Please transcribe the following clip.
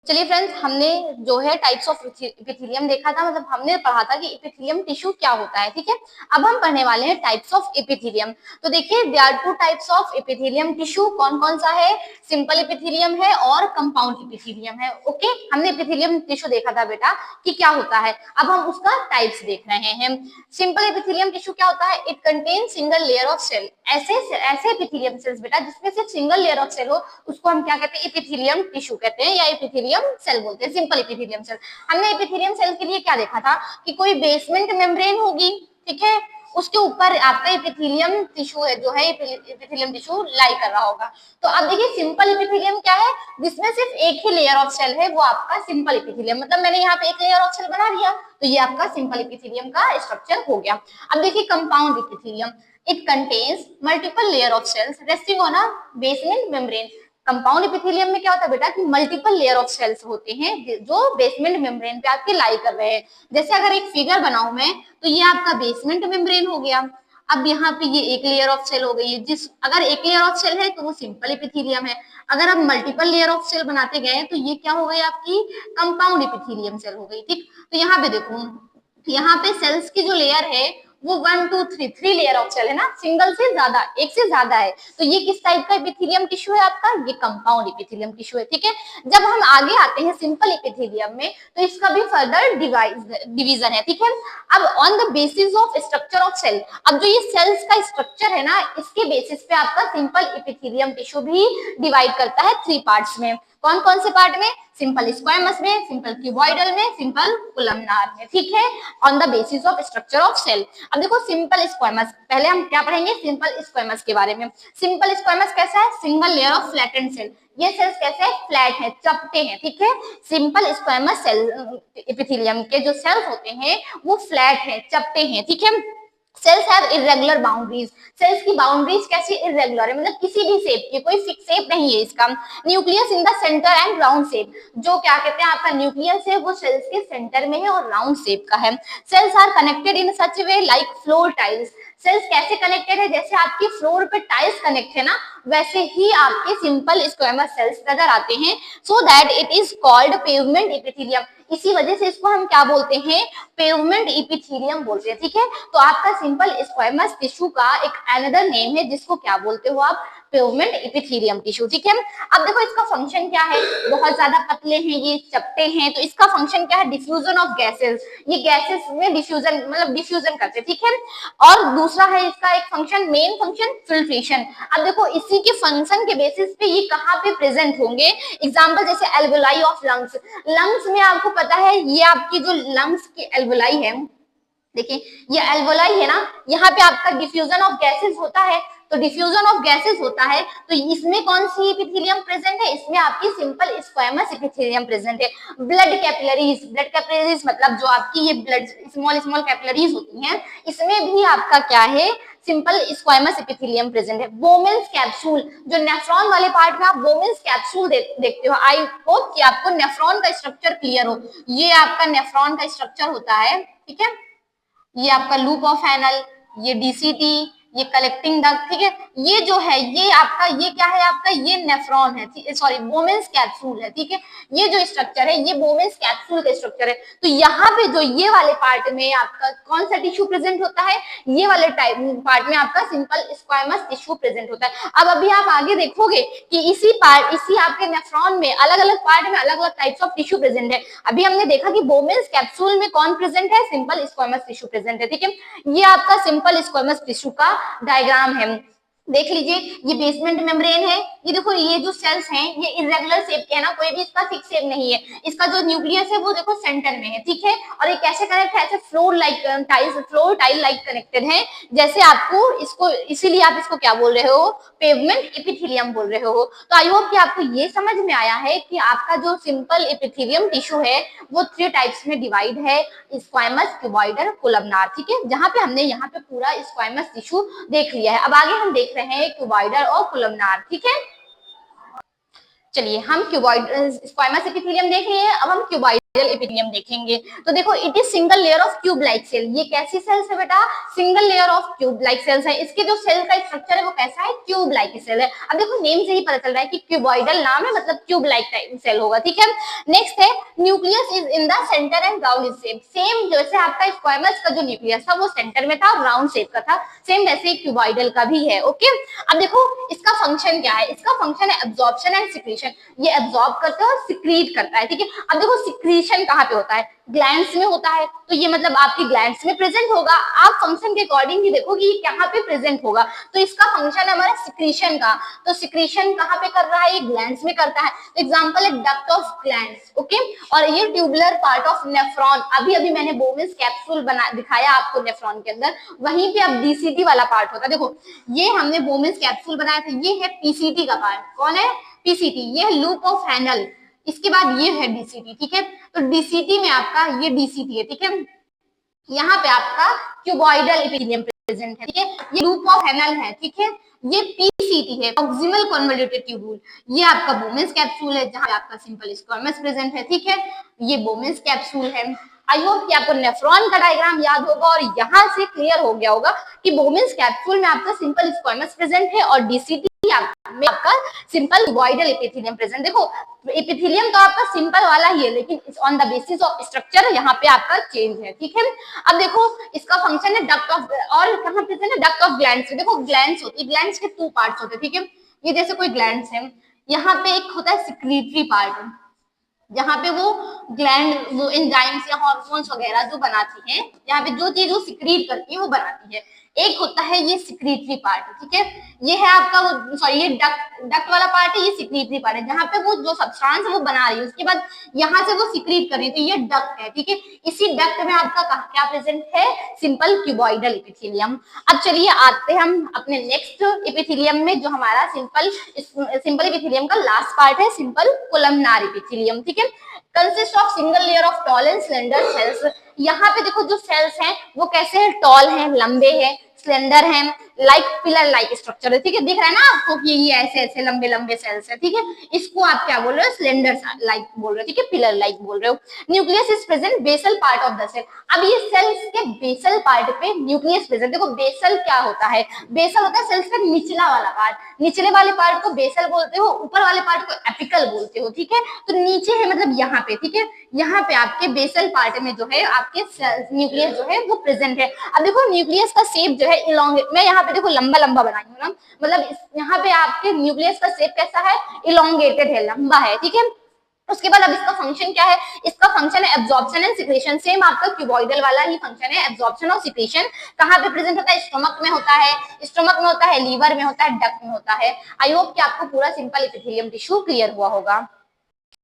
चलिए फ्रेंड्स, हमने जो है टाइप्स ऑफ एपिथेलियम देखा था, मतलब हमने पढ़ा था कि एपिथेलियम टिश्यू क्या होता है। ठीक है, अब हम पढ़ने वाले हैं टाइप्स ऑफ एपिथेलियम। तो देखिए, there are two types of epithelium tissue. कौन कौन सा है? सिंपल एपिथेलियम है और कंपाउंड एपिथेलियम है। ओके, हमने एपिथेलियम टिश्यू देखा था बेटा कि क्या होता है। अब हम उसका टाइप्स देख रहे हैं। सिंपल एपिथेलियम टिश्यू क्या होता है? It contain single layer of cell. ऐसे ऐसे एपिथेलियम सेल्स बेटा जिसमें सिर्फ सिंगल लेयर ऑफ सेल हो, उसको हम क्या कहते हैं? एपिथेलियम टिश्यू कहते हैं या एपिथेलियम सेल बोलते हैं, सिंपल एपिथेलियम सेल। हमने एपिथेलियम सेल के लिए क्या देखा था कि कोई बेसमेंट मेम्ब्रेन होगी, ठीक है, उसके ऊपर आपका एपिथेलियम टिश्यू है, जो है एपिथेलियम टिश्यू लाई कर रहा होगा। तो अब देखिए, सिंपल एपिथेलियम क्या है? जिसमें सिर्फ एक ही लेयर ऑफ सेल है, वो आपका सिंपल एपिथेलियम। मतलब मैंने यहाँ पे एक लेयर ऑफ सेल बना दिया, तो ये आपका सिंपल एपिथेलियम का स्ट्रक्चर हो गया। अब देखिए, compound epithelium, it contains multiple layer of cells resting on a basement membrane. Compound epithelium में क्या होता है बेटा कि मल्टीपल लेयर ऑफ सेल्स होते हैं जो बेसमेंट मेम्ब्रेन पे आपके लाई कर रहे हैं। जैसे अगर एक फिगर बनाऊं मैं, तो ये आपका बेसमेंट मेम्ब्रेन हो गया। अब यहाँ पे ये एक लेयर ऑफ सेल हो गई है, जिस अगर एक लेयर ऑफ सेल है तो वो सिंपल एपिथेलियम है। अगर आप मल्टीपल लेयर ऑफ सेल बनाते गए तो ये क्या हो गई? आपकी कंपाउंड एपिथेलियम सेल हो गई। ठीक, तो यहाँ पे देखो, यहाँ पे सेल्स की जो लेयर है वो 1 2 3 3 लेयर ऑफ सेल है ना, सिंगल से ज्यादा, एक से ज्यादा है। तो ये किस टाइप का एपिथेलियम टिश्यू है आपका? ये कंपाउंड एपिथेलियम टिश्यू है। ठीक है, जब हम आगे आते हैं सिंपल एपिथेलियम में, तो इसका भी फर्दर डिवीजन है। ठीक है, अब on the basis of structure of cell, अब जो ये सेल्स का स्ट्रक्चर है ना, इसके बेसिस पे आपका सिंपल एपिथेलियम टिश्यू भी डिवाइड करता है 3 पार्ट्स में। कौन कौन से पार्ट में? सिंपल स्क्वामस में, सिंपल क्यूबॉइडल में, सिंपल कोलमनार में। ठीक है, on the basis of structure of cell. अब देखो, सिंपल स्क्वामस, पहले हम क्या पढ़ेंगे? सिंपल स्क्वामस के बारे में। सिंपल स्क्वामस कैसा है? Single layer of flattened cell. ये सेल्स कैसे है? फ्लैट है, चपटे हैं। ठीक है, सिंपल स्क्वामस सेल एपिथेलियम के जो सेल्स होते हैं वो फ्लैट है, चपटे हैं। ठीक है, cells have irregular boundaries. Cells की बाउंड्रीज कैसी? इरेगुलर है, मतलब किसी भी शेप की, कोई फिक्स शेप नहीं है इसका। Nucleus in the centre and round shape, जो क्या कहते हैं आपका न्यूक्लियस है वो सेल्स के सेंटर में है और राउंड शेप का है। Cells are connected in such way like floor tiles. Cells कैसे कनेक्टेड है? जैसे आपकी फ्लोर पे टाइल्स कनेक्ट है ना, वैसे ही आपके सिंपल स्क्वामस सेल्स नजर आते हैं। So that it is called pavement epithelium. इसी वजह से इसको हम क्या बोलते हैं? पेवमेंट एपिथेलियम बोलते हैं। ठीक है, तो आपका सिंपल स्क्वामस टिश्यू का एक अनदर नेम है जिसको क्या बोलते हो आप? Pavement epithelium tissue. ठीक है, अब देखो इसका फंक्शन क्या है? बहुत ज्यादा पतले हैं ये, चपटे हैं, तो इसका फंक्शन क्या है? Diffusion of gases. ये गैसेस में डिफ्यूजन, मतलब डिफ्यूजन करते हैं। ठीक है, और दूसरा है इसका एक फंक्शन, मेन फंक्शन फिल्ट्रेशन। अब देखो, इसी के फंक्शन के बेसिस पे ये कहाँ पे प्रेजेंट होंगे? एग्जाम्पल जैसे एल्वेलाई ऑफ लंग्स। लंग्स में आपको पता है ये आपकी जो लंग्स की एल्वेलाई है, देखिए ये एल्वोलाई है ना, यहाँ पे आपका डिफ्यूजन ऑफ गैसेस होता है। तो डिफ्यूजन ऑफ गैसेस होता है, तो इसमें कौन सी एपिथेलियम प्रेजेंट है? इसमें आपकी सिंपल स्क्वामस एपिथेलियम प्रेजेंट है। ब्लड कैपिलरीज, ब्लड कैपिलरीज मतलब जो आपकी ये ब्लड स्मॉल स्मॉल कैपिलरीज होती हैं, इसमें भी आपका क्या है? सिंपल स्क्वामस एपिथेलियम प्रेजेंट है। बोमेन्स कैप्सूल, जो नेफ्रॉन वाले पार्ट में आप बोमेन्स कैप्सूल देखते हो। आई होप कि आपको नेफ्रॉन का स्ट्रक्चर क्लियर हो। ये आपका नेफ्रॉन का स्ट्रक्चर होता है। ठीक है, ये आपका लूप ऑफ एनल, ये डीसीटी, ये कलेक्टिंग डक्ट। ठीक है, ये जो है ये आपका, ये क्या है आपका? ये नेफ्रॉन है, सॉरी बोमेन्स कैप्सूल है। ठीक है, ये जो स्ट्रक्चर है ये बोमेन्स कैप्सूल का स्ट्रक्चर है। तो यहाँ पे जो ये वाले पार्ट में आपका कौन सा टिश्यू प्रेजेंट होता है? ये वाले टाइप पार्ट में आपका सिंपल स्क्वामस टिश्यू प्रेजेंट होता है। अब अभी आप आगे देखोगे कि इसी आपके नेफ्रॉन में अलग अलग पार्ट में अलग अलग टाइप्स ऑफ टिश्यू प्रेजेंट है। अभी हमने देखा कि बोमेन्स कैप्सूल में कौन प्रेजेंट है? सिंपल स्क्वामस टिश्यू प्रेजेंट है। ठीक है, ये आपका सिंपल स्क्वामस टिश्यू का डायग्राम है। देख लीजिए, ये बेसमेंट मेम्ब्रेन है। ये देखो, ये जो सेल्स हैं ये इरेगुलर शेप के है ना, कोई भी इसका फिक्स शेप नहीं है। इसका जो न्यूक्लियस है वो देखो सेंटर में है। ठीक है, और ये कैसे कनेक्ट है? ऐसे फ्लोर टाइल लाइक कनेक्टेड है। जैसे आपको इसको, इसीलिए आप इसको क्या बोल रहे हो? पेवमेंट एपिथेलियम बोल रहे हो। तो आई होप कि आपको ये समझ में आया है कि आपका जो सिंपल एपिथेलियम टिश्यू है वो 3 टाइप्स में डिवाइड है, स्क्वामस, क्यूबॉइडल, कोलमनार। ठीक है, जहां पे हमने यहाँ पे पूरा स्क्वामस टिश्यू देख लिया है। अब आगे हम देख रहे हैं क्यूबॉइडल और कोलमनार। ठीक है, चलिए हम क्यूबॉइडल स्क्वामस एपिथेलियम देख लिए हैं, अब हम क्यूबॉइडल एपिथेलियम देखेंगे। तो देखो it is single layer of tube like cell. ये कैसी सेल्स है बेटा? Single layer of tube like cells है। इसके जो सेल का स्ट्रक्चर है वो कैसा है? ट्यूब लाइक सेल है। अब देखो नेम से ही पता चल रहा है कि क्यूबॉइडल नाम है, मतलब ट्यूब लाइक टाइप सेल होगा, ठीक है। नेक्स्ट है nucleus is in the centre and round in shape. Same जैसे आपका स्क्वामस का जो न्यूक्लियस था वो सेंटर में था और राउंड शेप का था, सेम वैसे क्यूबॉइडल का भी है। ओके, अब देखो इसका फंक्शन क्या है? इसका फंक्शन है एब्जॉर्प्शन एंड सिक्रीशन। ये एब्जॉर्ब करता है और सिक्रीट करता है, ठीक है। अब देखो सिक्रीशन कहाँ पे होता है? ग्लैंड्स में होता है, तो ये मतलब आपकी ग्लैंड्स में प्रेजेंट होगा। आप फंक्शन के अकॉर्डिंग ही देखोगे ये कहाँ पे प्रेजेंट होगा। तो इसका फंक्शन है हमारा सिक्रीशन का। तो सिक्रीशन कहाँ पे कर रहा है? ये ग्लैंड्स में करता है। एग्जांपल है डक्ट ऑफ ग्लैंड्स, ओके। और ये ट्यूबुलर पार्ट ऑफ नेफ्रॉन, अभी अभी मैंने बोवेंस कैप्सूल बना दिखाया आपको नेफ्रॉन के अंदर, वहीं पे अब डीसीटी वाला पार्ट होता है। देखो ये हमने बोवेंस कैप्सूल बनाया था, ये है पीसीटी का पार्ट। कौन है? पीसीटी। ये है लूप ऑफ हैनल, इसके बाद ये है डीसीटी, ठीक है। तो डीसीटी में आपका ये डीसीटी है, ठीक है। यहाँ पे आपका क्यूबॉइडल एपिथेलियम प्रेजेंट है, ठीक है। ये लूप ऑफ हैनल है, ठीक है। ये पीसीटी है, प्रॉक्सिमल कन्वोल्यूटेड ट्यूब्यूल। ये आपका बोवेंस कैप्सूल है जहां आपका सिंपल स्क्वामस प्रेजेंट है, ठीक है। ये बोवेंस कैप्सूल है। आई होप कि आपको नेफ्रॉन का डायग्राम याद होगा और यहाँ से क्लियर हो गया होगा कि बोवेंस कैप्सूल में आपका सिंपल स्क्वामस प्रेजेंट है और डीसीटी में आपका सिंपल क्यूबॉइडल एपिथेलियम प्रेजेंट। देखो एपिथेलियम तो आपका सिंपल वाला ही है, लेकिन on the basis of structure यहाँ पे आपका चेंज है, ठीक है। अब देखो इसका फंक्शन है डक्ट ऑफ, और कहाँ प्रेजेंट है? Duct of glands. देखो ग्लैंड्स होती है, ग्लैंड्स के टू पार्ट्स होते हैं, ठीक है। ये जैसे कोई ग्लैंड्स है, यहाँ पे एक होता है सिक्रीटरी पार्ट, जहाँ पे वो ग्लैंड वो एंजाइम्स या हार्मोन्स वगैरह जो बनाती है, यहाँ पे जो चीज वो सिक्रीट करती है वो बनाती है। एक होता है ये सिक्रीटरी पार्ट, ठीक है। ये है आपका वो, सॉरी ये डक्ट वाला पार्ट है, ये सिक्रीटरी पार्ट है जहाँ पे वो जो सब्सटेंस है वो बना रही है, उसके बाद यहाँ से वो सिक्रीट कर रही है, तो ये डक्ट है, ठीक है। इसी डक्ट में आपका क्या प्रेजेंट है? Simple cuboidal epithelium. अब चलिए आते हैं हम अपने नेक्स्ट एपिथेलियम में, जो हमारा सिंपल एपिथेलियम का लास्ट पार्ट है, सिंपल कोलमनार एपिथेलियम, ठीक है। Consist of single layer of tall and slender cells. यहाँ पे देखो जो सेल्स हैं वो कैसे हैं? टॉल हैं, लंबे हैं, स्लेंडर हैं, लाइक पिलर लाइक स्ट्रक्चर है, ठीक है। दिख रहा है ना आपको कि ये ऐसे ऐसे लंबे लंबे सेल्स है, ठीक है। इसको आप क्या बोल रहे हो? स्लेंडर लाइक बोल रहे हो, ठीक है, पिलर लाइक बोल रहे हो। Nucleus is present basal part of the cell. अब ये सेल्स के बेसल पार्ट पे न्यूक्लियस प्रेजेंट। देखो बेसल क्या होता है? बेसल होता है सेल्स का निचला वाला पार्ट। निचले वाले पार्ट को बेसल बोलते हो, ऊपर वाले पार्ट को एपिकल बोलते हो, ठीक है। तो नीचे है मतलब यहाँ पे, ठीक है। यहाँ पे आपके बेसल पार्ट में जो है आपके न्यूक्लियस जो है वो प्रेजेंट है। अब देखो न्यूक्लियस का शेप जो है इलोंगेट, मैं यहाँ पे देखो लंबा लंबा बनाई हूँ ना, मतलब यहाँ पे आपके न्यूक्लियस का शेप कैसा है? इलोंगेटेड है, लंबा है, ठीक है। उसके बाद अब इसका फंक्शन क्या है? इसका फंक्शन है एब्जॉर्प्शन एंड सिक्रेशन। सेम आपका क्यूबॉइडल वाला ही फंक्शन है, एब्जॉर्प्शन और सिक्रेशन। कहाँ पे प्रेजेंट होता है? स्टमक में होता है, स्टमक में होता है, लीवर में होता है, डक्ट में होता है। आई होप कि आपको पूरा सिंपल एपिथेलियम टिश्यू क्लियर हुआ होगा।